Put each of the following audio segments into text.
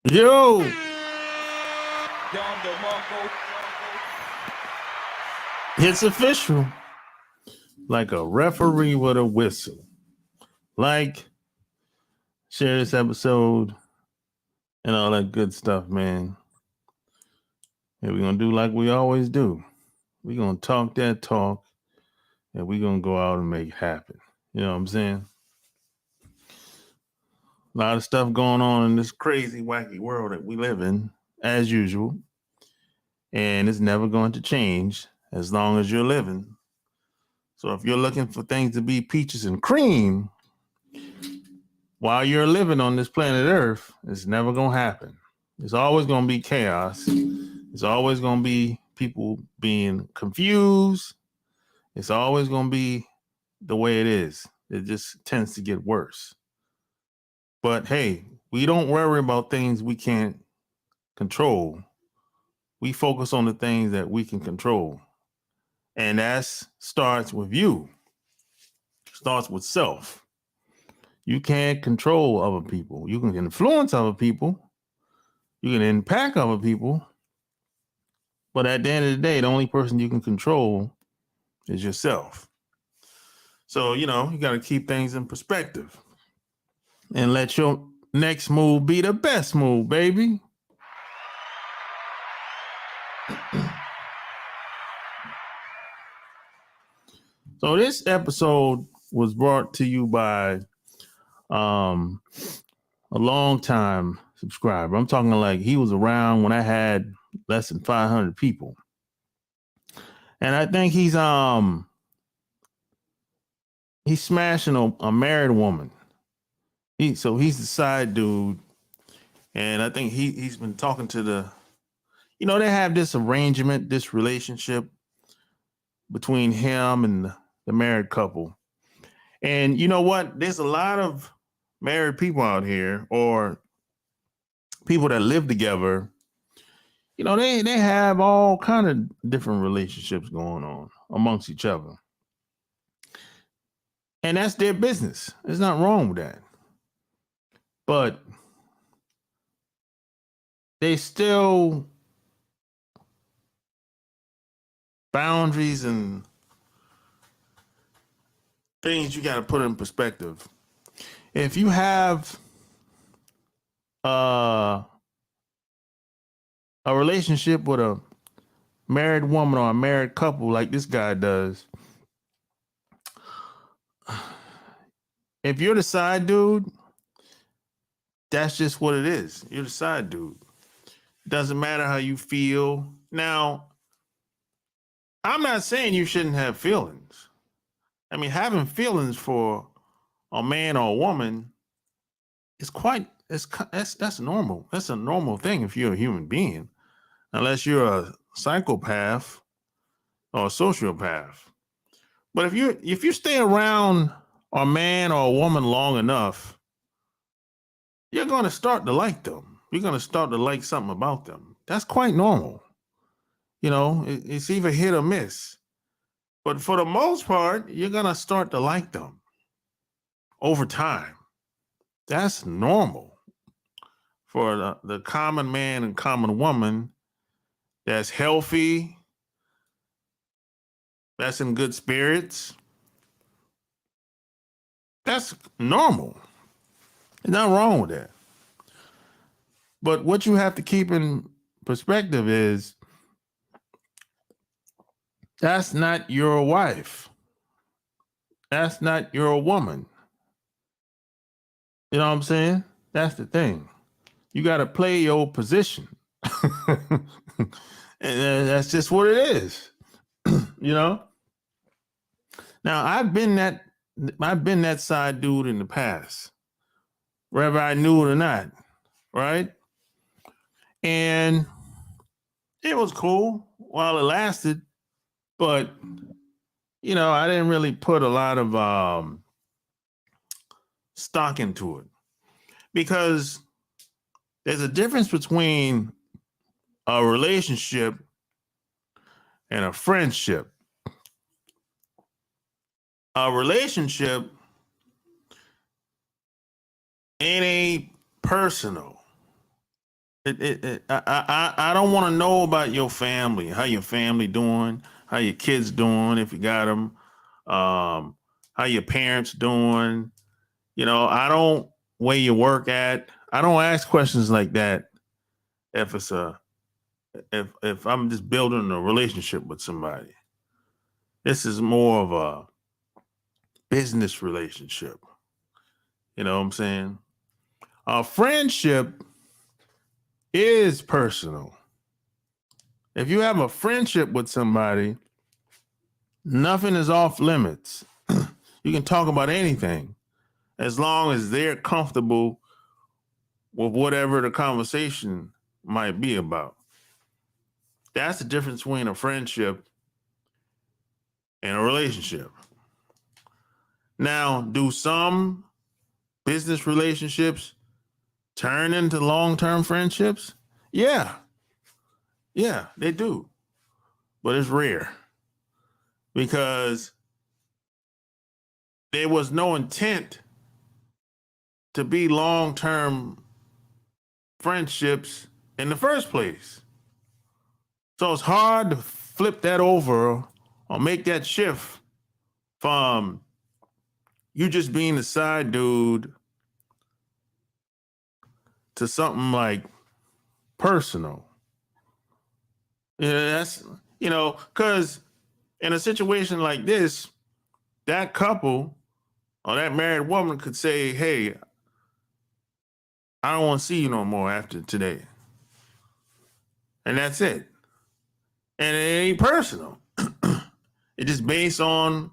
Yo, it's official. Like a referee with a whistle. Like, share this episode and all that good stuff, man. And we're going to do like we always do. We're going to talk that talk and we're going to go out and make it happen. You know what I'm saying? A lot of stuff going on in this crazy, wacky world that we live in, as usual. And it's never going to change as long as you're living. So if you're looking for things to be peaches and cream while you're living on this planet Earth, it's never going to happen. It's always going to be chaos. It's always going to be people being confused. It's always going to be the way it is. It just tends to get worse. But hey, we don't worry about things we can't control. We focus on the things that we can control. And that starts with you. Starts with self. You can't control other people. You can influence other people. You can impact other people. But at the end of the day, the only person you can control is yourself. So, you got to keep things in perspective and let your next move be the best move, baby. So this episode was brought to you by um, a long time subscriber. I'm talking like he was around when I had less than 500 people. And I think he's smashing a married woman. He's the side dude, and I think he's been talking to they have this arrangement, this relationship between him and the married couple. And you know what? There's a lot of married people out here, or people that live together. They have all kind of different relationships going on amongst each other. And that's their business. There's nothing wrong with that. But they still boundaries and things you got to put in perspective. If you have uh, a relationship with a married woman or a married couple like this guy does, if you're the side dude, that's just what it is. You're the side dude. Doesn't matter how you feel. Now, I'm not saying you shouldn't have feelings. I mean, having feelings for a man or a woman is that's normal. That's a normal thing if you're a human being, unless you're a psychopath or a sociopath. But if you stay around a man or a woman long enough, you're going to start to like them. You're going to start to like something about them. That's quite normal. It's either hit or miss. But for the most part, you're going to start to like them over time. That's normal for the common man and common woman that's healthy, that's in good spirits. That's normal. There's nothing wrong with that. But what you have to keep in perspective is that's not your wife. That's not your woman. You know what I'm saying? That's the thing. You got to play your position. And that's just what it is. you know? Now, I've been that side dude in the past, whether I knew it or not, right? And it was cool while it lasted, but I didn't really put a lot of stock into it, because there's a difference between a relationship and a friendship. A relationship ain't personal. I don't want to know about your family, how your family doing, how your kids doing, if you got them, how your parents doing. I don't where you work at. I don't ask questions like that if it's a if I'm just building a relationship with somebody. This is more of a business relationship. You know what I'm saying? A friendship is personal. If you have a friendship with somebody, nothing is off limits. You can talk about anything as long as they're comfortable with whatever the conversation might be about. That's the difference between a friendship and a relationship. Now, do some business relationships turn into long-term friendships? Yeah, yeah, they do. But it's rare because there was no intent to be long-term friendships in the first place. So it's hard to flip that over or make that shift from you just being a side dude to something like personal. Yeah, that's because in a situation like this, that couple or that married woman could say, "Hey, I don't want to see you no more after today," and that's it. And it ain't personal. It's just based on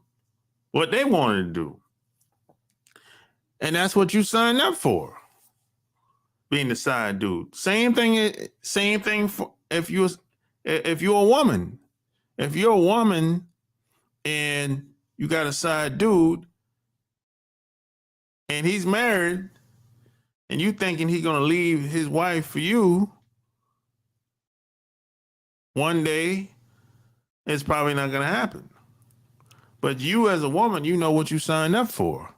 what they wanted to do, and that's what you signed up for. Being the side dude. Same thing. Same thing for if you're a woman. If you're a woman and you got a side dude and he's married and you thinking he's gonna leave his wife for you, one day it's probably not gonna happen. But you as a woman, you know what you signed up for.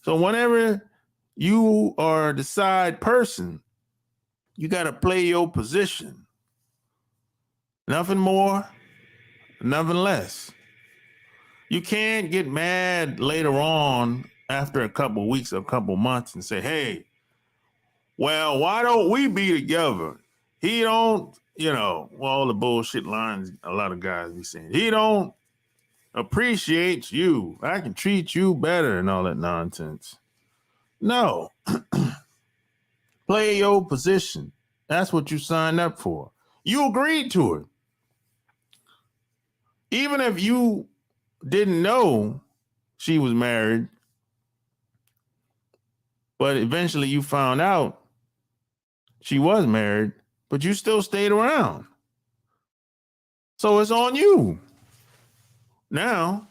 So whenever you are the side person, you gotta play your position. Nothing more, nothing less. You can't get mad later on after a couple of weeks or a couple of months and say, hey, well, why don't we be together? He don't, all the bullshit lines a lot of guys be saying. He don't appreciate you. I can treat you better and all that nonsense. No. Play your position. That's what you signed up for. You agreed to it. Even if you didn't know she was married, but eventually you found out she was married, but you still stayed around. So it's on you. Now,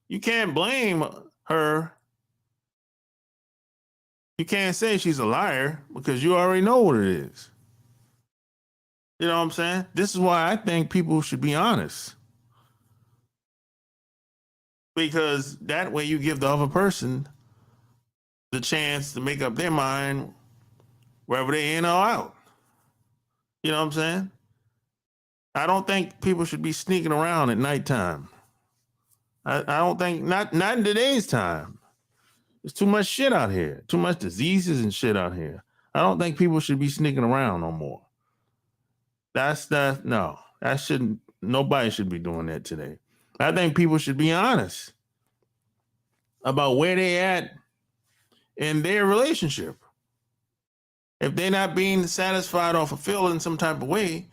you can't blame her. You can't say she's a liar because you already know what it is. You know what I'm saying? This is why I think people should be honest. Because that way you give the other person the chance to make up their mind whether they in or out. You know what I'm saying? I don't think people should be sneaking around at nighttime. I don't think not in today's time. There's too much shit out here, too much diseases and shit out here. I don't think people should be sneaking around no more. No, that shouldn't, nobody should be doing that today. I think people should be honest about where they at in their relationship. If they're not being satisfied or fulfilled in some type of way,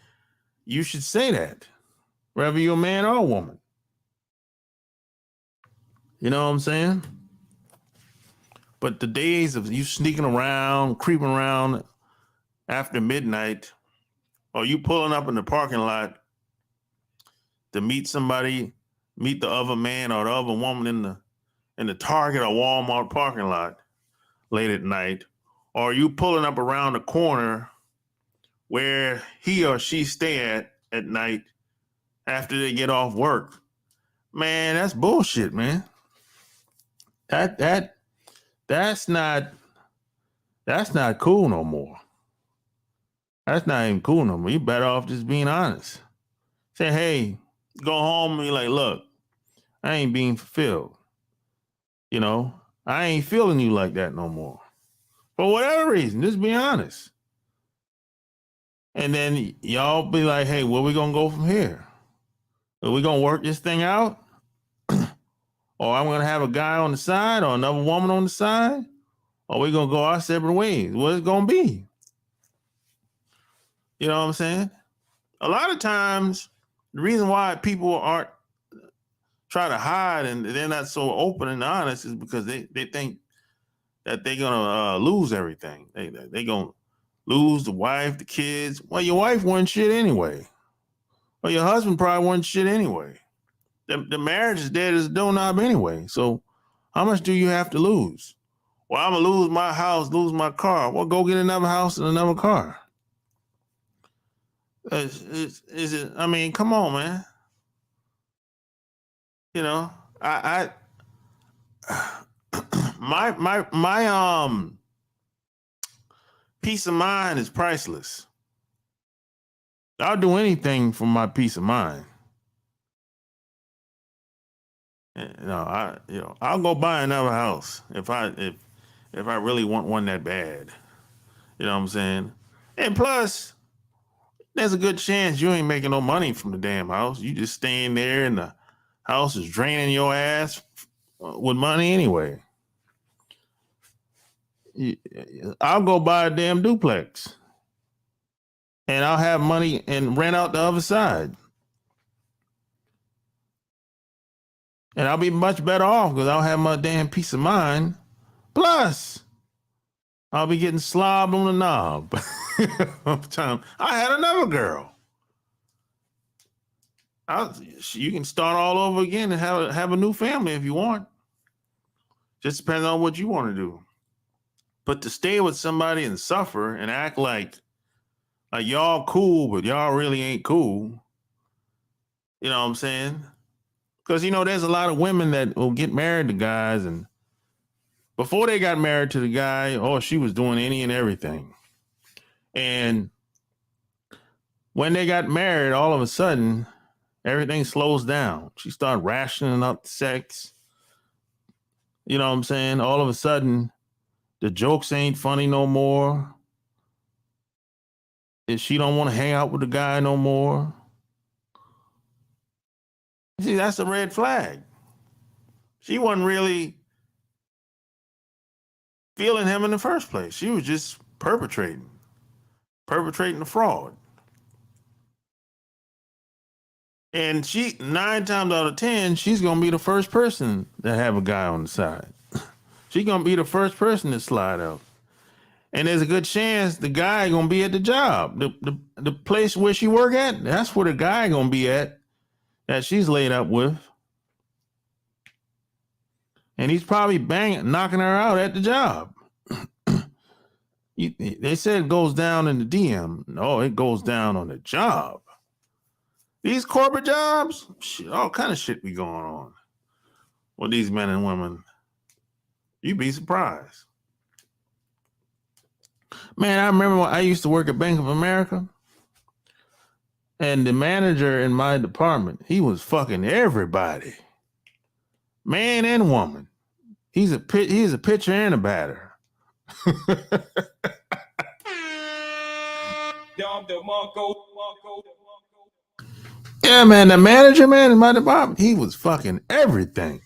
you should say that, whether you're a man or a woman. You know what I'm saying? But the days of you sneaking around, creeping around after midnight, or you pulling up in the parking lot to meet somebody, meet the other man or the other woman in the Target or Walmart parking lot late at night, or you pulling up around the corner where he or she stay at night after they get off work. Man, that's bullshit, man. That that's not cool no more. That's not even cool no more. You better off just being honest. Say, hey, go home and be like, look, I ain't being fulfilled. You know, I ain't feeling you like that no more. For whatever reason, just be honest. And then y'all be like, hey, where we gonna go from here? Are we gonna work this thing out? Or I'm gonna have a guy on the side or another woman on the side? Or we gonna go our separate ways? What it's gonna be? You know what I'm saying? A lot of times, the reason why people aren't try to hide and they're not so open and honest is because they think that they're gonna lose everything. They gonna lose the wife, the kids. Well, your wife wasn't shit anyway. Well, your husband probably wasn't shit anyway. The marriage is dead as a doorknob anyway. So how much do you have to lose? Well, I'm gonna lose my house, lose my car. Well, go get another house and another car. Is it? I mean, come on, man. You know, I my peace of mind is priceless. I'll do anything for my peace of mind. I'll go buy another house if I really want one that bad. You know what I'm saying? And plus, there's a good chance you ain't making no money from the damn house. You just staying there and the house is draining your ass with money anyway. I'll go buy a damn duplex and I'll have money and rent out the other side. And I'll be much better off because I'll have my damn peace of mind. Plus, I'll be getting slobbed on the knob. I had another girl. You can start all over again and have a new family if you want. Just depends on what you want to do. But to stay with somebody and suffer and act like y'all cool, but y'all really ain't cool. You know what I'm saying? Because there's a lot of women that will get married to guys, and before they got married to the guy, she was doing any and everything. And when they got married, all of a sudden, everything slows down. She started rationing up sex. You know what I'm saying? All of a sudden, the jokes ain't funny no more. She don't want to hang out with the guy no more. See, that's a red flag. She wasn't really feeling him in the first place. She was just perpetrating the fraud. And she 9 times out of 10, she's gonna be the first person to have a guy on the side. She's gonna be the first person to slide out. And there's a good chance the guy gonna be at the job. The place where she work at, that's where the guy gonna be at that she's laid up with. And he's probably knocking her out at the job. They said it goes down in the DM. No, it goes down on the job. These corporate jobs, all kind of shit be going on with these men and women. You'd be surprised. Man, I remember when I used to work at Bank of America, and the manager in my department, he was fucking everybody, man and woman. He's a pitcher and a batter. Yeah, man, the manager, man, in my department, he was fucking everything.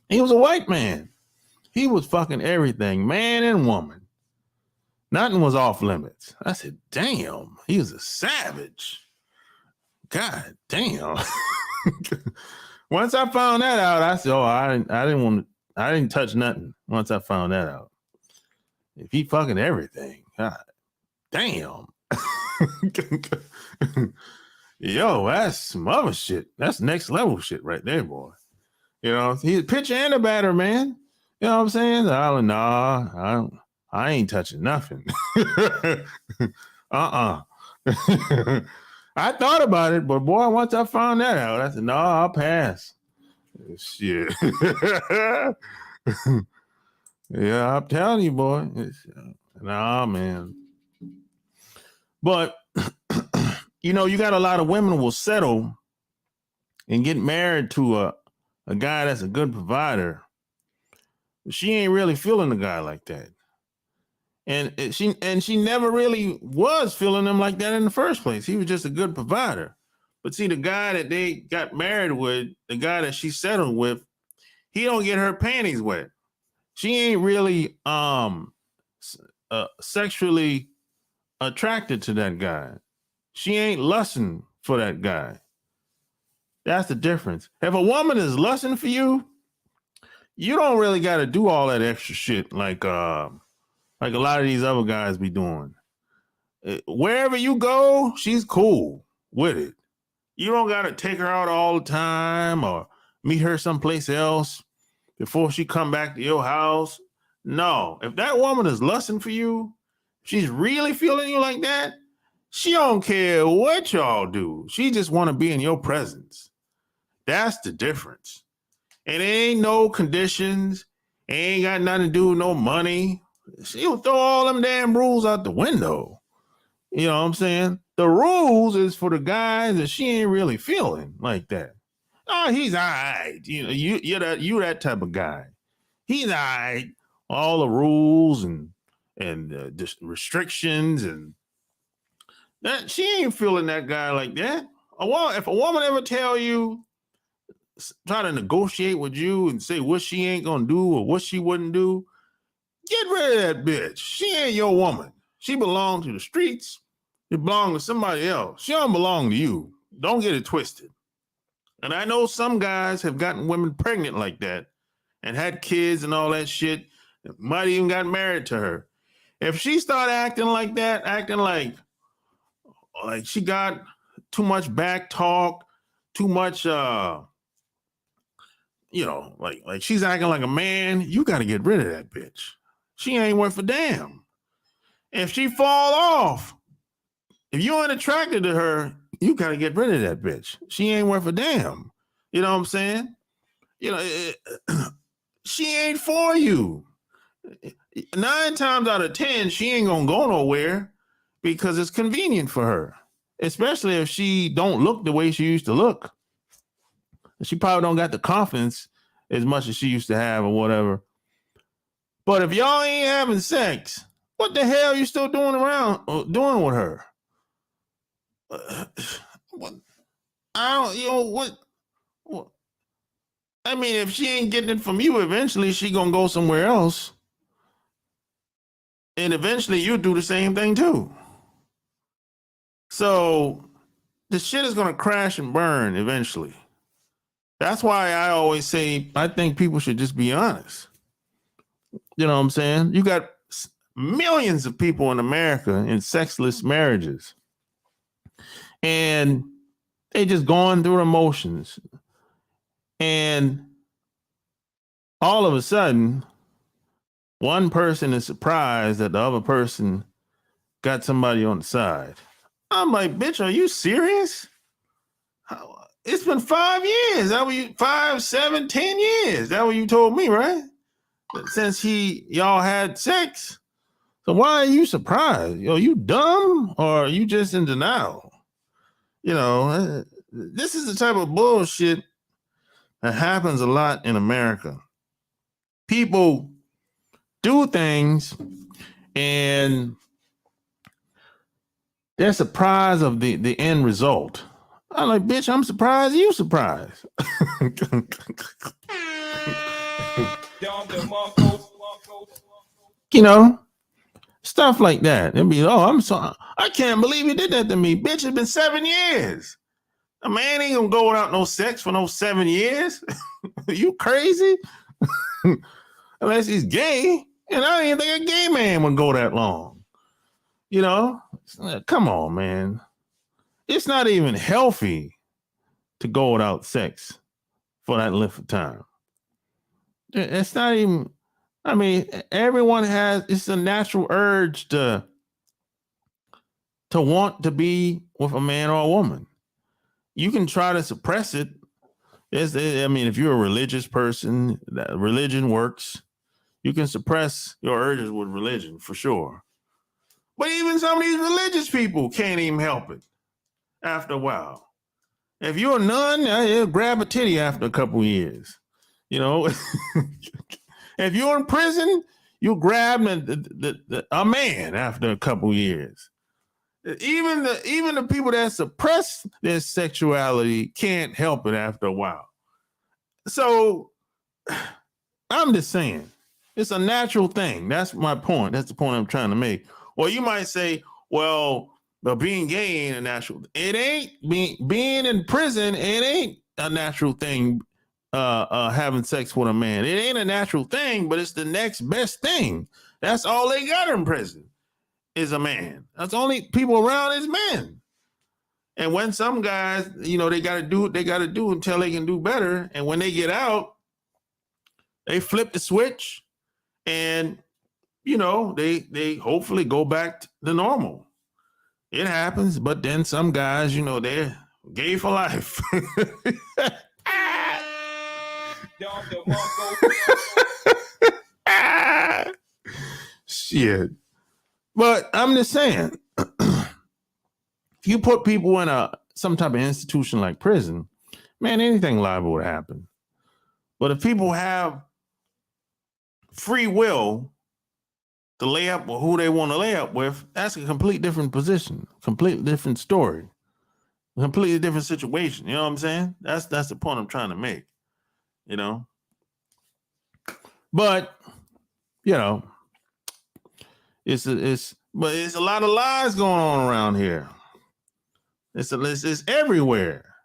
He was a white man. He was fucking everything, man and woman. Nothing was off limits. I said, damn, he was a savage. God damn. Once I found that out, I said, I didn't touch nothing once I found that out. If he fucking everything, God damn. Yo, that's some other shit. That's next level shit right there, boy. He's a pitcher and a batter, man. You know what I'm saying? I ain't touching nothing. I thought about it, but boy, once I found that out, I said, I'll pass. Shit. Yeah, I'm telling you, boy. Man. But you got a lot of women will settle and get married to a guy that's a good provider. She ain't really feeling a guy like that. And she never really was feeling him like that in the first place. He was just a good provider. But see, the guy that they got married with, the guy that she settled with, he don't get her panties wet. She ain't really sexually attracted to that guy. She ain't lusting for that guy. That's the difference. If a woman is lusting for you, you don't really got to do all that extra shit like a lot of these other guys be doing. Wherever you go, she's cool with it. You don't got to take her out all the time or meet her someplace else before she come back to your house. No, if that woman is lusting for you, she's really feeling you like that, she don't care what y'all do. She just want to be in your presence. That's the difference. And it ain't no conditions. It ain't got nothing to do with no money. She'll throw all them damn rules out the window. You know what I'm saying? The rules is for the guys that she ain't really feeling like that. Oh, he's all right. You're that type of guy. He's all right. All the rules and just restrictions and that she ain't feeling that guy like that. If a woman ever tell you, try to negotiate with you and say what she ain't gonna do or what she wouldn't do, get rid of that bitch. She ain't your woman. She belongs to the streets. It belongs to somebody else. She don't belong to you. Don't get it twisted. And I know some guys have gotten women pregnant like that and had kids and all that shit. Might even got married to her. If she start acting like that, acting like she got too much back talk, too much like she's acting like a man, you got to get rid of that bitch. She ain't worth a damn. If she fall off, if you ain't attracted to her, you got to get rid of that bitch. She ain't worth a damn. You know what I'm saying? She ain't for you. 9 times out of 10, she ain't gonna go nowhere because it's convenient for her, especially if she don't look the way she used to look. She probably don't got the confidence as much as she used to have or whatever. But if y'all ain't having sex, what the hell are you still doing with her? What? I don't, what? I mean, if she ain't getting it from you, eventually she gonna go somewhere else. And eventually you do the same thing too. So the shit is gonna crash and burn eventually. That's why I always say I think people should just be honest. You know what I'm saying? You got millions of people in America in sexless marriages. And they just going through the motions. And all of a sudden, one person is surprised that the other person got somebody on the side. I'm like, bitch, are you serious? It's been 5 years. That what you 5, 7, 10 years. That what you told me, right? Since y'all had sex. So why are you surprised? You dumb or are you just in denial? This is the type of bullshit that happens a lot in America. People do things and they're surprised of the end result. I'm like, bitch, I'm surprised you surprised. Stuff like that. It'd be, I'm sorry. I can't believe you did that to me. Bitch, it's been 7 years. A man ain't gonna go without no sex for no 7 years. You crazy? Unless he's gay. And I don't even think a gay man would go that long. Come on, man. It's not even healthy to go without sex for that length of time. It's not even, everyone it's a natural urge to want to be with a man or a woman. You can try to suppress it. If you're a religious person, religion works. You can suppress your urges with religion for sure. But even some of these religious people can't even help it after a while. If you're a nun, you'll grab a titty after a couple of years. You know, if you're in prison, you'll grab a man after a couple of years. Even the people that suppress their sexuality can't help it after a while. So I'm just saying, it's a natural thing. That's my point. That's the point I'm trying to make. Or you might say, well, being gay ain't a natural. It ain't being in prison. It ain't a natural thing. Having sex with a man. It ain't a natural thing, but it's the next best thing. That's all they got in prison is a man. That's the only people around is men. And when some guys, they got to do what they got to do until they can do better. And when they get out, they flip the switch and, they hopefully go back to normal. It happens. But then some guys, they're gay for life. Shit. But I'm just saying, if you put people in some type of institution like prison, man, anything liable would happen. But if people have free will to lay up with who they want to lay up with, that's a complete different position, completely different story, completely different situation. You know what I'm saying? That's the point I'm trying to make. But it's a lot of lies going on around here. It's everywhere.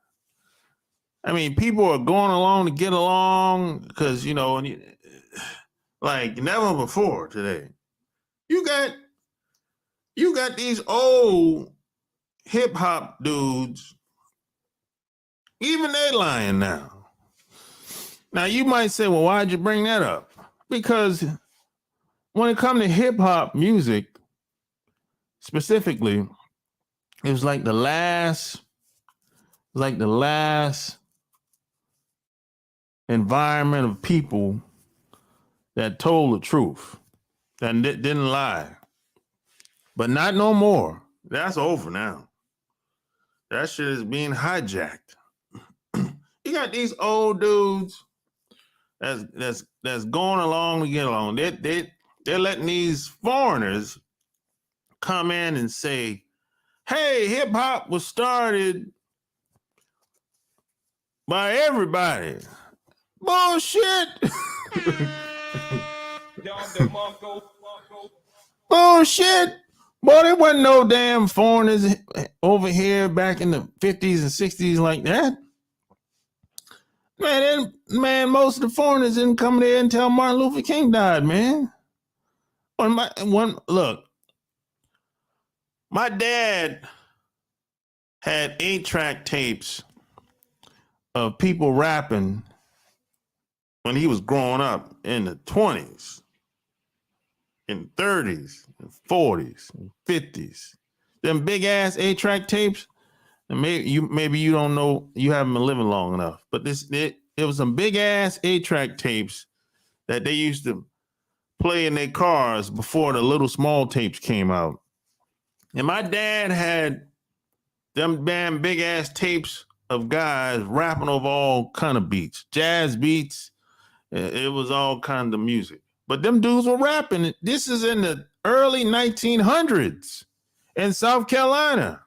I mean, people are going along to get along because, like never before today. You got these old hip hop dudes, even they lying now. Now you might say, well, why'd you bring that up? Because when it comes to hip hop music, specifically, it was like the last environment of people that told the truth, that didn't lie. But not no more. That's over now. That shit is being hijacked. You got these old dudes that's going along to get along. They're letting these foreigners come in and say, hey, hip hop was started by everybody. Bullshit. Bullshit. Boy, there wasn't no damn foreigners over here back in the 50s and 60s like that. Man, most of the foreigners didn't come there until Martin Luther King died, man. Look, my dad had 8-track tapes of people rapping when he was growing up in the 20s, in 30s, and 40s, and 50s. Them big ass 8-track tapes, and maybe you don't know, you haven't been living long enough, but it was some big ass 8-track tapes that they used to play in their cars before the little small tapes came out. And my dad had them damn big ass tapes of guys rapping over all kind of beats, jazz beats. It was all kind of music. But them dudes were rapping. This is in the early 1900s in South Carolina.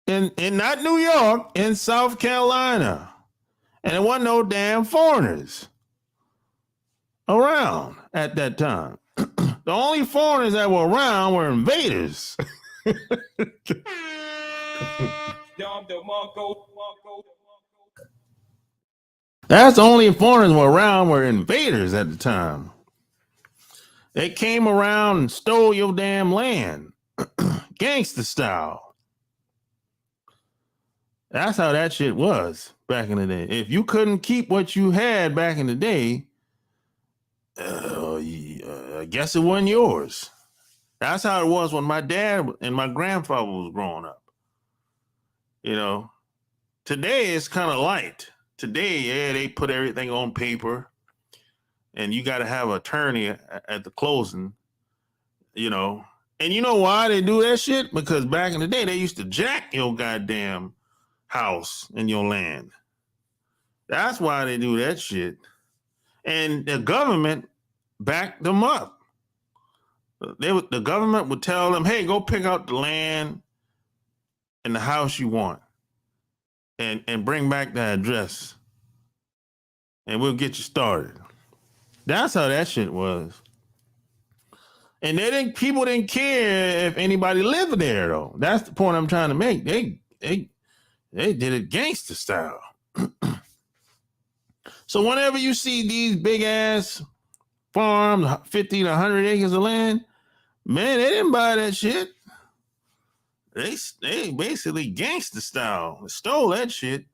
In not New York, in South Carolina. And there wasn't no damn foreigners around at that time. The only foreigners that were around were invaders. That's the only foreigners were around were invaders at the time. They came around and stole your damn land. Gangster style. That's how that shit was back in the day. If you couldn't keep what you had back in the day, I guess it wasn't yours. That's how it was when my dad and my grandfather was growing up. Today it's kind of light. Today, yeah, they put everything on paper, and you got to have an attorney at the closing, you know. And you know why they do that shit? Because back in the day, they used to jack your goddamn house and your land. That's why they do that shit. And the government backed them up. The government would tell them, hey, go pick out the land and the house you want and bring back the address and we'll get you started. That's how that shit was. And people didn't care if anybody lived there though. That's the point I'm trying to make. They did it gangster style. So whenever you see these big ass farms, 50 to 100 acres of land, man, they didn't buy that shit. They basically gangster style. They stole that shit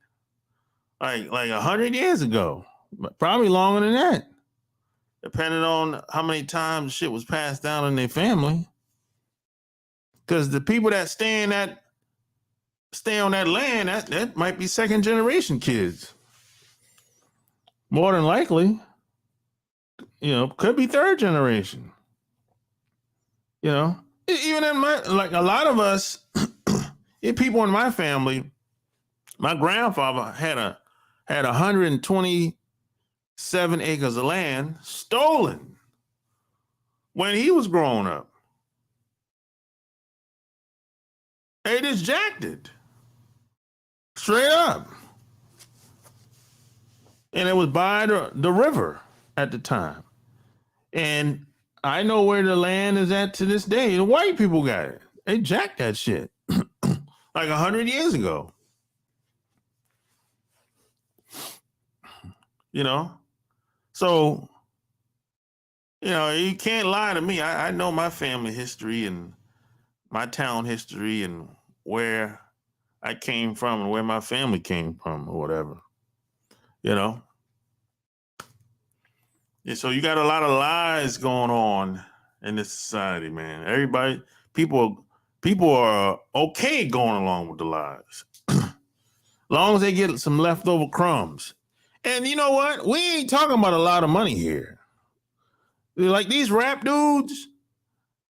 like 100 years ago. Probably longer than that. Depending on how many times shit was passed down in their family. Because the people that stay on that land, that might be second generation kids. More than likely, could be third generation. Even in like a lot of us, people in my family, my grandfather had 127 acres of land stolen when he was growing up. They just jacked it. Straight up. And it was by the river at the time. And I know where the land is at to this day. The white people got it. They jacked that shit like 100 years ago. So, you can't lie to me. I know my family history and my town history and where I came from and where my family came from or whatever. Yeah, so you got a lot of lies going on in this society, man. People are okay going along with the lies. As long as they get some leftover crumbs. And you know what? We ain't talking about a lot of money here. Like these rap dudes,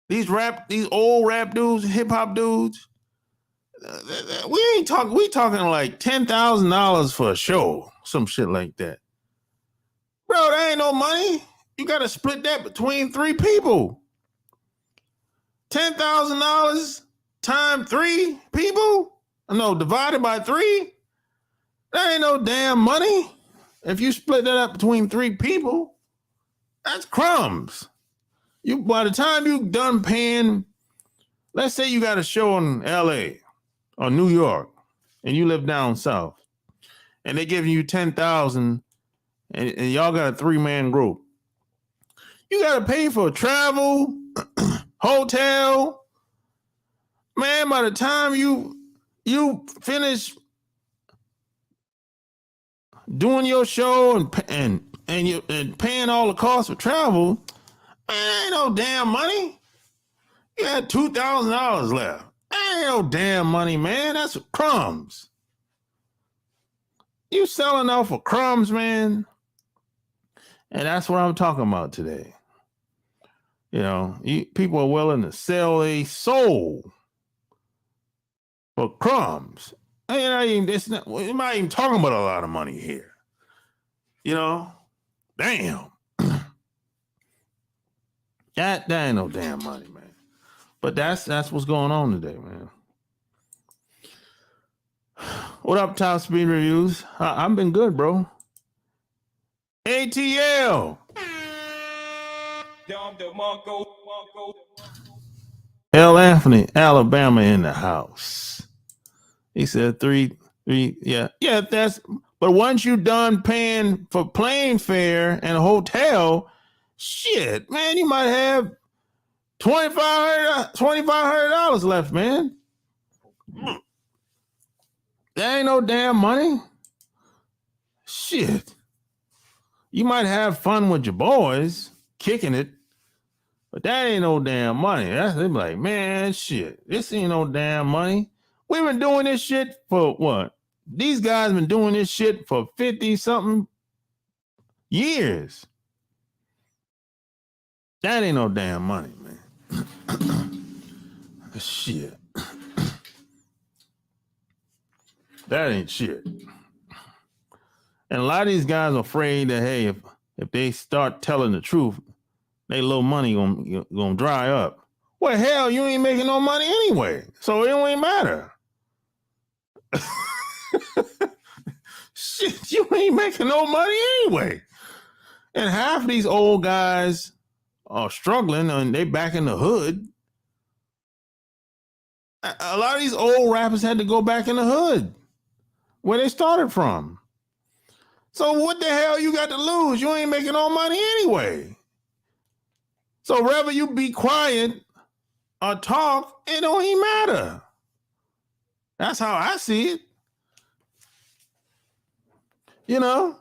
these old rap dudes, hip hop dudes, we talking like $10,000 for a show, some shit like that. Bro, that ain't no money. You got to split that between 3 people. $10,000 times 3 people? No, divided by 3? That ain't no damn money. If you split that up between 3 people, that's crumbs. By the time you done paying, let's say you got a show in LA or New York and you live down south and they giving you $10,000 and y'all got a 3-man group. You got to pay for travel, hotel. Man, by the time you finish doing your show and paying all the costs of travel, man, ain't no damn money. You had $2,000 left. That ain't no damn money, man. That's crumbs. You selling off for crumbs, man. And that's what I'm talking about today. People are willing to sell a soul for crumbs. We're not even talking about a lot of money here. Damn. That ain't no damn money, man. But that's what's going on today, man. What up, Top Speed Reviews? I've been good, bro. ATL. L. Anthony, Alabama in the house. He said 3, yeah. But once you done paying for plane fare and a hotel, shit, man, you might have $2,500 left, man. That ain't no damn money. Shit. You might have fun with your boys, kicking it, but that ain't no damn money. They be like, man, shit, this ain't no damn money. We've been doing this shit for what? These guys been doing this shit for 50-something years. That ain't no damn money, man. Shit. That ain't shit. And a lot of these guys are afraid that, hey, if they start telling the truth, they little money gonna dry up. Well, hell, you ain't making no money anyway, so it don't even matter. Shit, you ain't making no money anyway. And half of these old guys are struggling and they back in the hood. A lot of these old rappers had to go back in the hood where they started from. So what the hell you got to lose? You ain't making no money anyway. So whether you be quiet or talk, it don't even matter. That's how I see it. You know?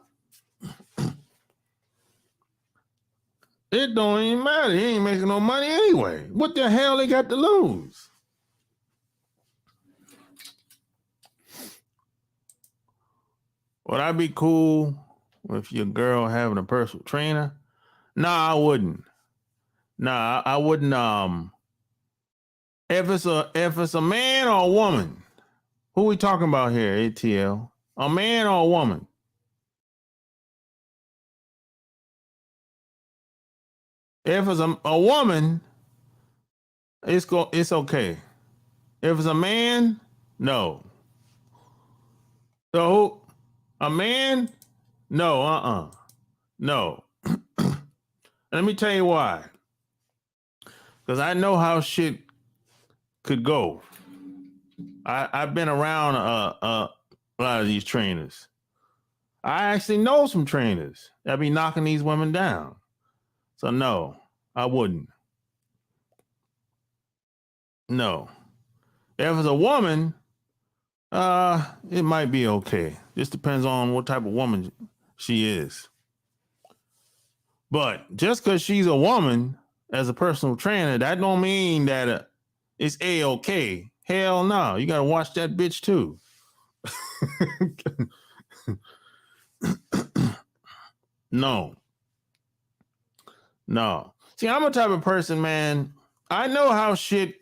It don't even matter. He ain't making no money anyway. What the hell they got to lose? Would I be cool with your girl having a personal trainer? Nah, I wouldn't. Nah, I wouldn't. If it's a man or a woman, who we talking about here, ATL? A man or a woman? If it's a woman, it's okay. If it's a man, no. So a man, no, no. Let me tell you why. Because I know how shit could go. I've been around a lot of these trainers. I actually know some trainers that be knocking these women down. So no, I wouldn't. No. If it's a woman, it might be okay. Just depends on what type of woman she is. But just because she's a woman as a personal trainer, that don't mean that it's A-okay. Hell no. You got to watch that bitch too. No. No. See, I'm a type of person, man. I know how shit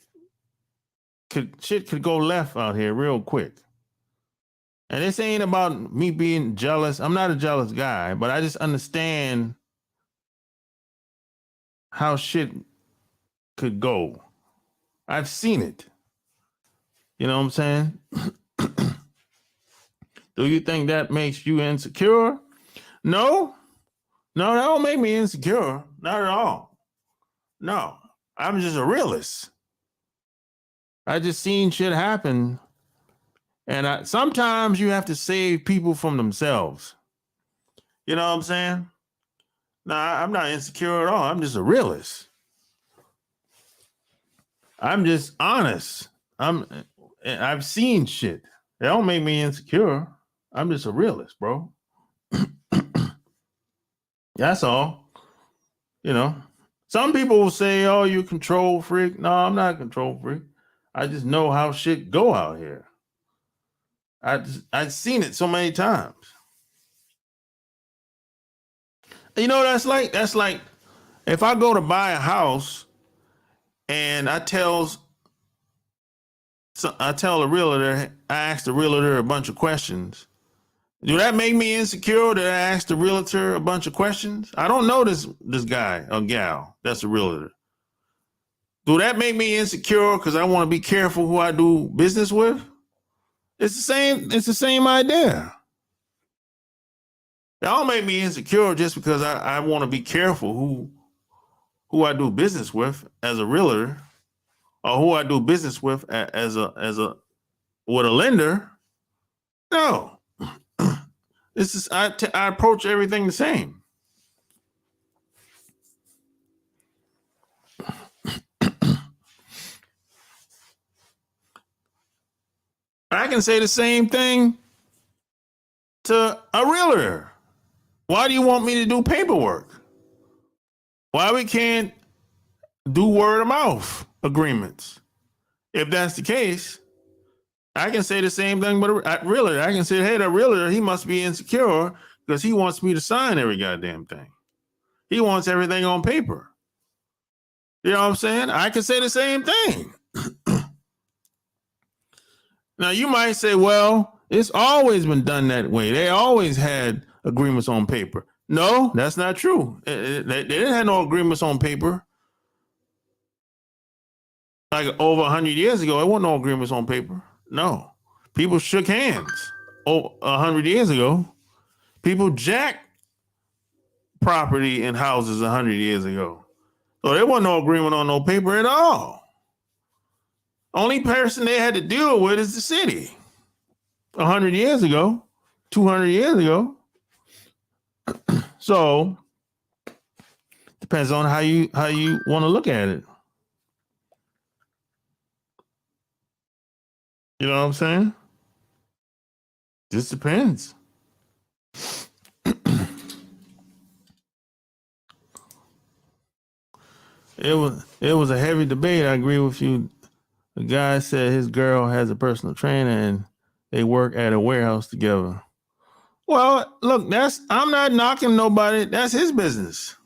could go left out here real quick. And this ain't about me being jealous. I'm not a jealous guy, but I just understand how shit could go. I've seen it. You know what I'm saying? Do you think that makes you insecure? No. No, that don't make me insecure. Not at all. No. I'm just a realist. I just seen shit happen. And sometimes you have to save people from themselves. You know what I'm saying? Nah, I'm not insecure at all. I'm just a realist. I'm just honest. I've seen shit. That don't make me insecure. I'm just a realist, bro. That's all. You know. Some people will say, "Oh, you control freak." No, I'm not a control freak. I just know how shit go out here. I've seen it so many times. You know, that's like if I go to buy a house and I tell the realtor, I ask the realtor a bunch of questions. Do that make me insecure that I asked the realtor a bunch of questions? I don't know this guy or gal that's a realtor. Do that make me insecure because I want to be careful who I do business with? It's the same idea. That don't make me insecure just because I want to be careful who I do business with as a realtor, or who I do business with as a with a lender. No, this is I approach everything the same. I can say the same thing to a realtor. Why do you want me to do paperwork? Why we can't do word of mouth agreements? If that's the case, I can say the same thing but a realtor. I can say, hey, the realtor, he must be insecure because he wants me to sign every goddamn thing. He wants everything on paper. You know what I'm saying? I can say the same thing. Now, you might say, well, it's always been done that way. They always had agreements on paper. No, that's not true. They didn't have no agreements on paper. Like over 100 years ago, there wasn't no agreements on paper. No. People shook hands. Over 100 years ago, people jacked property and houses 100 years ago. So there wasn't no agreement on no paper at all. Only person they had to deal with is the city. 100 years ago, 200 years ago. So depends on how you want to look at it. You know what I'm saying? Just depends. It was a heavy debate. I agree with you. The guy said his girl has a personal trainer and they work at a warehouse together. Well, look, I'm not knocking nobody. That's his business.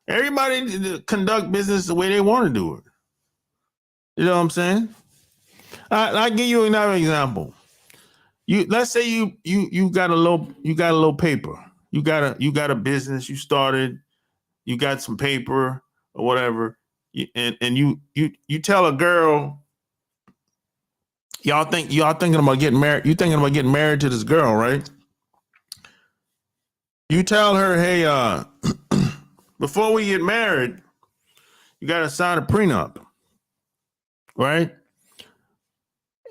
Everybody conduct business the way they want to do it. You know what I'm saying? I give you another example. Let's say you got a little paper. You got a business you started. You got some paper or whatever, and you tell a girl, y'all thinking about getting married. You thinking about getting married to this girl, right? You tell her, hey, before we get married, you got to sign a prenup, right?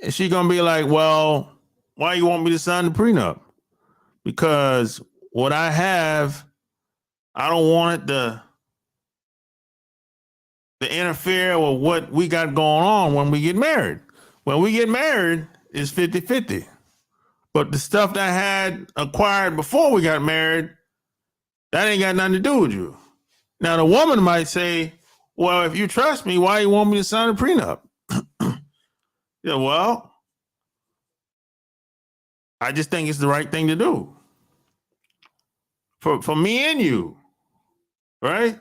And she gonna be like, well, why you want me to sign the prenup? Because what I have, I don't want it to interfere with what we got going on when we get married. When we get married, it's 50-50. But the stuff that I had acquired before we got married, that ain't got nothing to do with you. Now, the woman might say, well, if you trust me, why you want me to sign a prenup? Yeah, well, I just think it's the right thing to do. For me and you, right?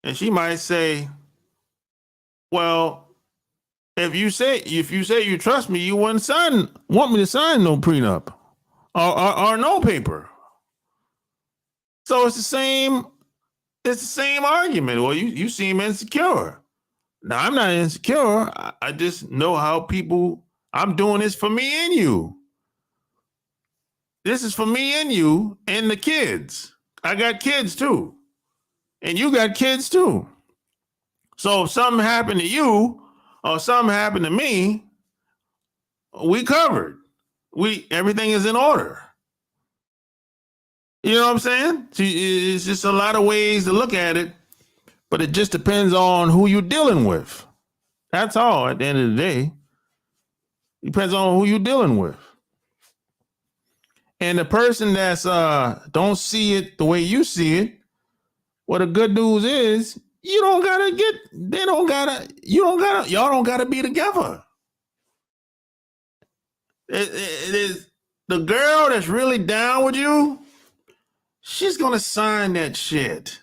And she might say, well, if you say you trust me, you wouldn't want me to sign no prenup or no paper. So it's the same argument. Well, you seem insecure. Now, I'm not insecure. I just know how people, I'm doing this for me and you. This is for me and you and the kids. I got kids too. And you got kids too. So if something happened to you or something happened to me, we covered. Everything is in order. You know what I'm saying? It's just a lot of ways to look at it, but it just depends on who you're dealing with. That's all at the end of the day. It depends on who you're dealing with. And the person that's don't see it the way you see it, well, the good news is y'all don't gotta be together. It is the girl that's really down with you, she's gonna sign that shit.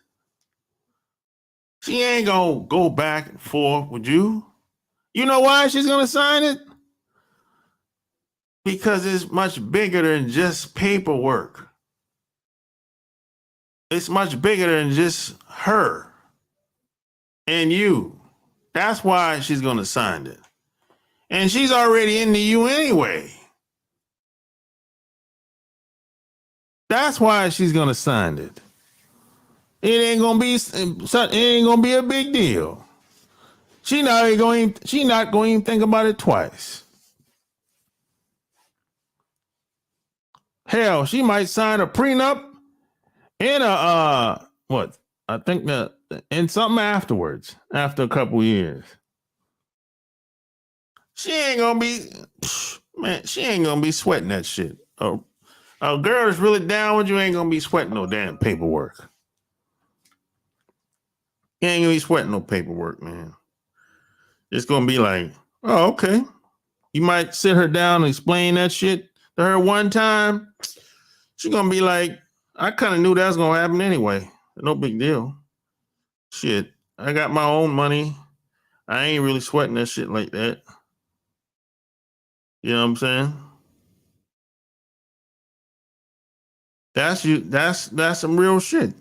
She ain't gonna go back and forth with you. You know why she's gonna sign it? Because it's much bigger than just paperwork. It's much bigger than just her and you. That's why she's gonna sign it. And she's already into you anyway. That's why she's gonna sign it. It ain't gonna be a big deal. She not going to think about it twice. Hell, she might sign a prenup and what? I think and something afterwards, after a couple years. She ain't gonna be sweating that shit. A girl that's really down with you ain't gonna be sweating no damn paperwork. You ain't gonna be sweating no paperwork, man. It's gonna be like, oh, okay. You might sit her down and explain that shit to her one time. She's gonna be like, I kind of knew that was gonna happen anyway. No big deal. Shit. I got my own money. I ain't really sweating that shit like that. You know what I'm saying? That's you. That's some real shit.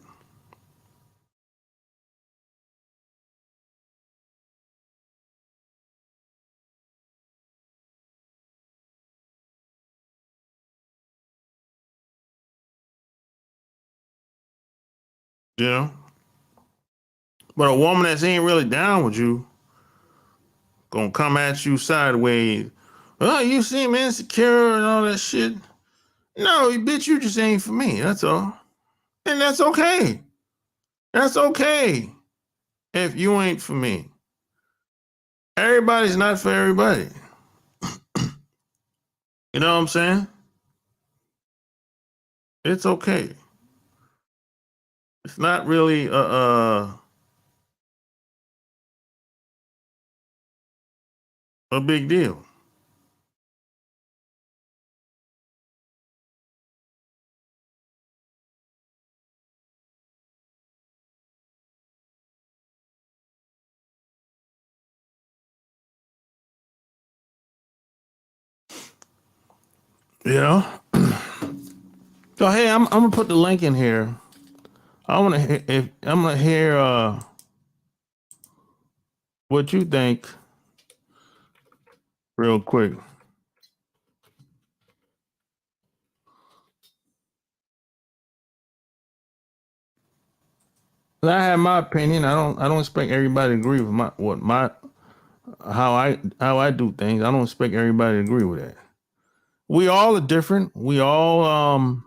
You know. But a woman that ain't really down with you gonna come at you sideways. Oh, you seem insecure and all that shit. No, bitch, you just ain't for me. That's all. And that's okay. That's okay if you ain't for me. Everybody's not for everybody. You know what I'm saying? It's okay. It's not really a big deal. You know? So hey, I'm gonna put the link in here. I wanna if I'm gonna hear what you think real quick. I have my opinion. I don't expect everybody to agree with my how I do things. I don't expect everybody to agree with that. We all are different. We all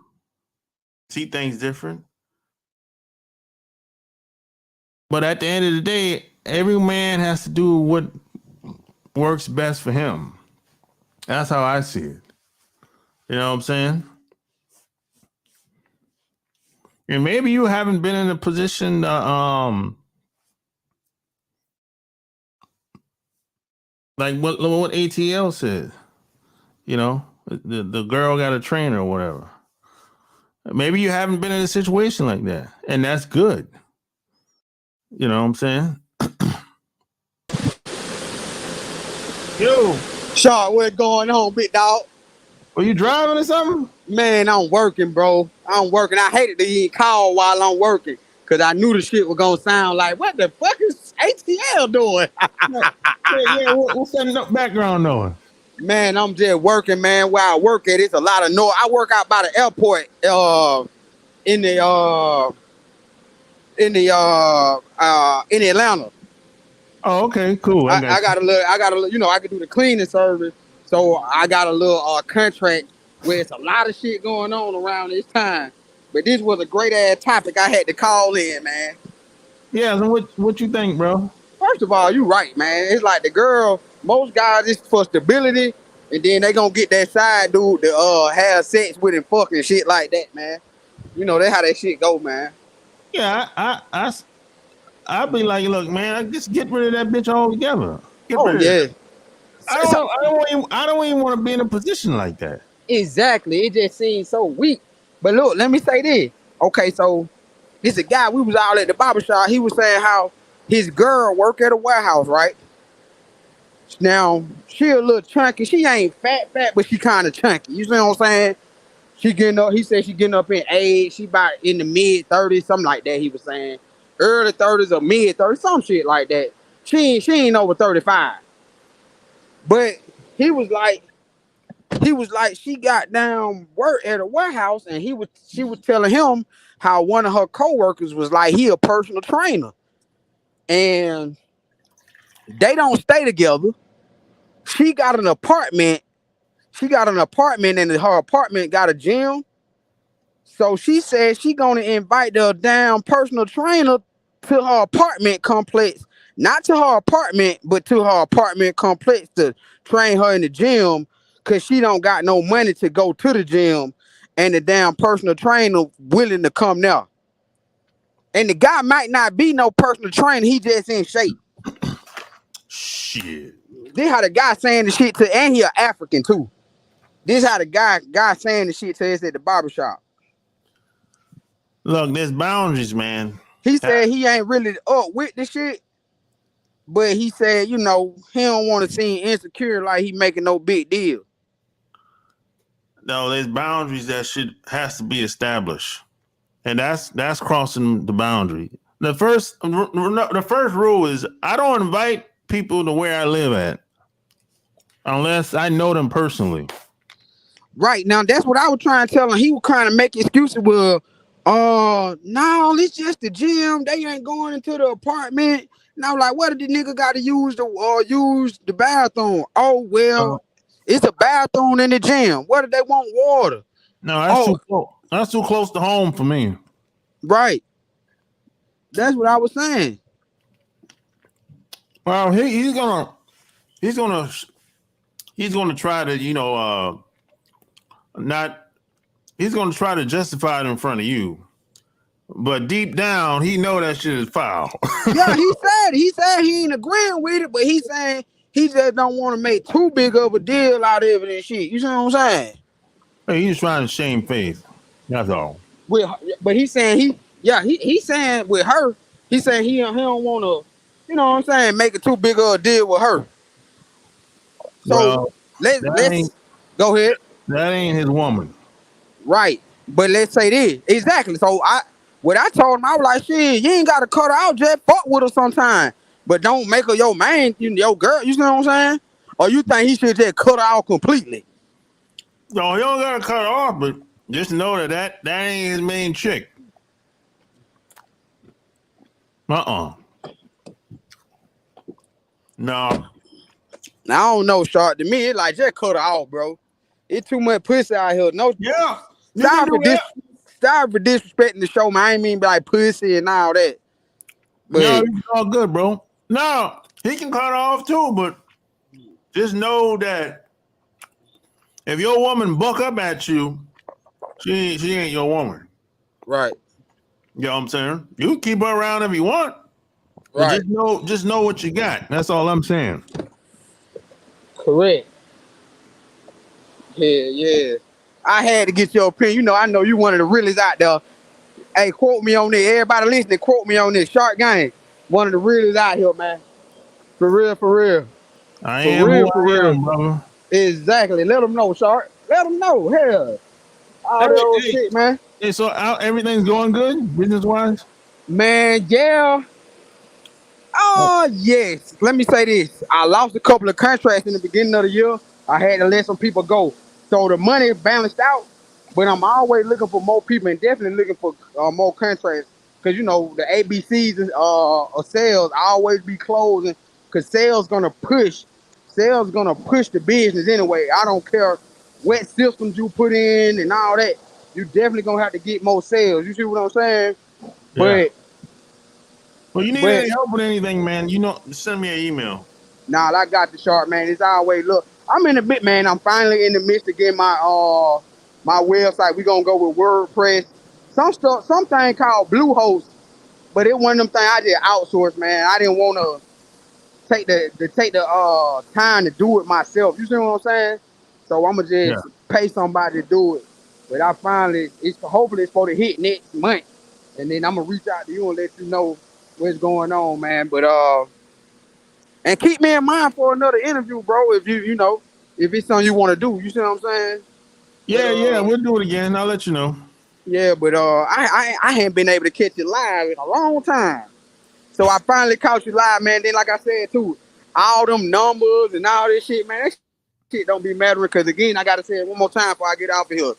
see things different. But at the end of the day, every man has to do what works best for him. That's how I see it. You know what I'm saying? And maybe you haven't been in a position like what ATL said. You know, the girl got a trainer or whatever. Maybe you haven't been in a situation like that, and that's good. You know what I'm saying? Yo, Shaw, what's going on, big dog? were you driving or something? Man, I'm working, bro. I'm working. I hated to even call while I'm working because I knew the shit was going to sound like, what the fuck is ATL doing? Yeah. What's that background noise? Man, I'm just working, man. Where I work at, it's a lot of noise. I work out by the airport in the in Atlanta. Oh, okay, cool. I got you. I got a little, I can do the cleaning service. So I got a little contract where it's a lot of shit going on around this time. But this was a great ass topic I had to call in, man. Yeah, so what you think, bro? First of all, you right, man. It's like the girl, most guys it's for stability, and then they gonna get that side dude to have sex with and fucking shit like that, man. You know, that's how that shit go, man. Yeah, I'd be like, look, man, I just get rid of that bitch altogether. Get Oh rid of it. yeah. So, I don't even want to be in a position like that. exactly. It just seems so weak. But look, let me say this. Okay, so it's a guy, we was all at the barber shop. He was saying how his girl work at a warehouse, right? Now, she a little chunky. She ain't fat, but she kind of chunky. You see what I'm saying? She getting up, he said she getting up in age. She about in the mid-30s, something like that, he was saying. Early 30s or mid-30s, some shit like that. She ain't over 35. But he was like, she got down work at a warehouse, and she was telling him how one of her coworkers was like he a personal trainer, and they don't stay together. She got an apartment. And her apartment got a gym. So she said she gonna invite the damn personal trainer to her apartment complex, not to her apartment, but to her apartment complex to train her in the gym, cause she don't got no money to go to the gym, and the damn personal trainer willing to come now. And the guy might not be no personal trainer, he just in shape. Shit. This how the guy saying the shit to, and he a African too. This how the guy saying the shit to us at the barbershop. Look, there's boundaries, man. He said he ain't really up with the shit, but he said, he don't want to seem insecure like he making no big deal. No, there's boundaries that should has to be established, and that's crossing the boundary. The first rule is I don't invite people to where I live at unless I know them personally. Right now, that's what I was trying to tell him. He was trying to make excuses. Well, no, it's just the gym. They ain't going into the apartment. And I was like, what did the nigga got to use the bathroom? Oh Uh, well, it's a bathroom in the gym. What do they want water? no, that's Oh, too close. That's too close to home for me. right. That's what I was saying. Well, he's gonna he's gonna try to not he's gonna try to justify it in front of you, but deep down he know that shit is foul. Yeah, he said he ain't agreeing with it, but he's saying he just don't want to make too big of a deal out of it and shit. You see what I'm saying? Hey, he's trying to shame faith. That's all. With, but he's saying he's saying with her, he's saying he don't want to, what I'm saying, make it too big of a deal with her. So Well, let's that ain't let's go ahead. that ain't his woman. Right, but let's say this exactly. So what I told him, I was like, shit, you ain't got to cut her out, just fuck with her sometime, but don't make her your main, your girl. You see what I'm saying? Or you think he should just cut her out completely? No, he don't gotta cut her off, but just know that ain't his main chick. Uh-uh. No. Now I don't know, Shark. To me, it like just cut her off, bro. It's too much pussy out here. No, Yeah, you can sorry do for that. this. Sorry for disrespecting the show, man. I ain't mean like pussy and all that. No, But it's all good, bro. No, he can cut her off too, but just know that if your woman buck up at you, she ain't your woman. right, You know what I'm saying? You can keep her around if you want, but right, just know what you got. That's all I'm saying. correct. Yeah, yeah. I had to get your opinion. I know you one of the realest out there. Hey, quote me on this. Everybody listening, quote me on this. Shark Gang, one of the realest out here, man. For real, for real, I for am who real, for I real. am, brother. Exactly. Let them know, Shark. Let them know. Hell, Hey, all that old hey, shit, man. hey. So everything's going good, business wise. Man, yeah. Oh, yes. Let me say this. I lost a couple of contracts in the beginning of the year. I had to let some people go. So the money balanced out, but I'm always looking for more people and definitely looking for more contracts. Because, the ABCs of sales always be closing because sales gonna push the business anyway. I don't care what systems you put in and all that. You definitely gonna have to get more sales. You see what I'm saying? Yeah. But, Well, you need but any help with anything, man? Send me an email. Nah, I got the sharp, man. It's always look. I'm in the bit, man. I'm finally in the midst of getting my website. We gonna go with WordPress. Something called Bluehost, but it one of them things I just outsourced, man. I didn't want to take the time to do it myself. You see what I'm saying? So I'ma Yeah. just pay somebody to do it. But I finally, it's hopefully it's supposed to hit next month, and then I'm gonna reach out to you and let you know what's going on, man. But and keep me in mind for another interview, bro. If if it's something you want to do, you see what I'm saying? But Yeah. We'll do it again. I'll let you know. yeah, but I haven't been able to catch you live in a long time. So I finally caught you live, man. Then like I said too, all them numbers and all this shit, man, that shit don't be mattering. Cause again, I gotta say it one more time before I get off of here.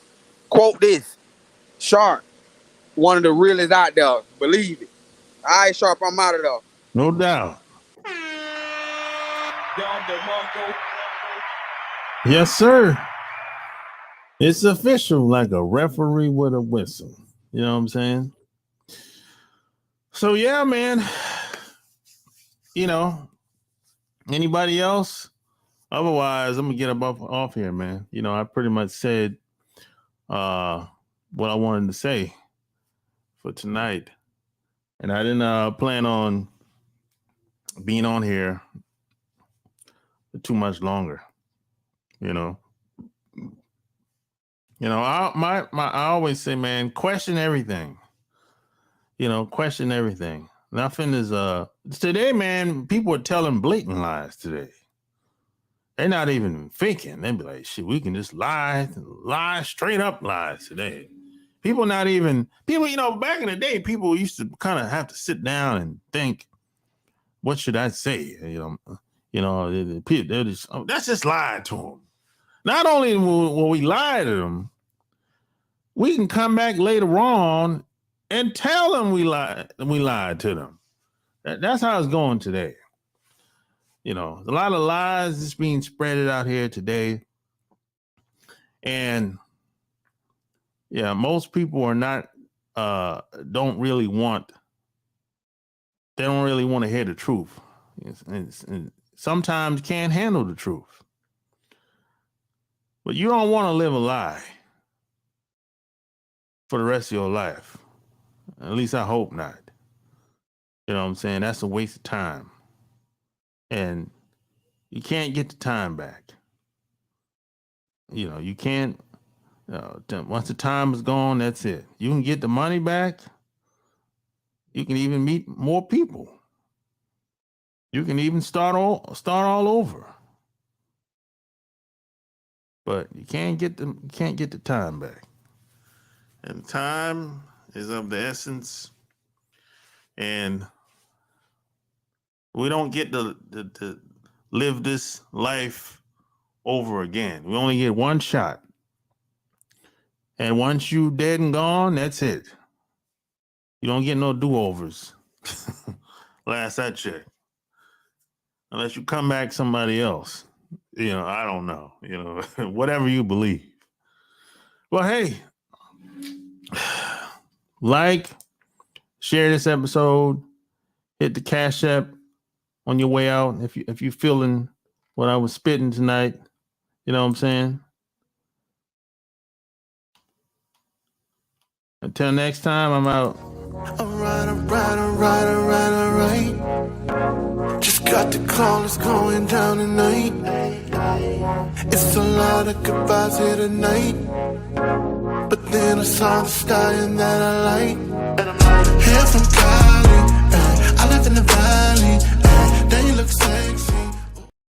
Quote this, Sharp, one of the realest out there. Believe it. All right, Sharp, I'm out of there. No doubt. Yes, sir. It's official, like a referee with a whistle. You know what I'm saying? So yeah, man. You know, anybody else? Otherwise, I'm gonna get off here, man. I pretty much said uh what I wanted to say for tonight. And I didn't plan on being on here too much longer, you know. I always say, man, question everything. Question everything. Nothing is today, man. People are telling blatant lies today. They're not even thinking. They be like, shit, we can just lie straight up lies today. People not even people. Back in the day, people used to kind of have to sit down and think, what should I say? They're just, that's just lie to them. Not only will we lie to them, we can come back later on and tell them we lied to them. That's how it's going today. A lot of lies is being spreaded out here today. And yeah, most people are not don't really want to hear the truth. And sometimes can't handle the truth. But you don't want to live a lie for the rest of your life. At least I hope not. You know what I'm saying? That's a waste of time. And you can't get the time back. You can't. Once the time is gone, that's it. You can get the money back. You can even meet more people. You can even start all over. But you can't get the time back. And time is of the essence. And we don't get to live this life over again. We only get one shot. And once you dead and gone, that's it. You don't get no do-overs. Last I checked. Unless you come back somebody else. I don't know. Whatever you believe. Well, hey, like, share this episode, hit the Cash App on your way out if you're feeling what I was spitting tonight. You know what I'm saying? Until next time, I'm out. Alright. Just got the call, it's going down tonight. It's a lot of goodbyes here tonight. But then I saw the stallion that I like. Here from Cali, I live in the valley.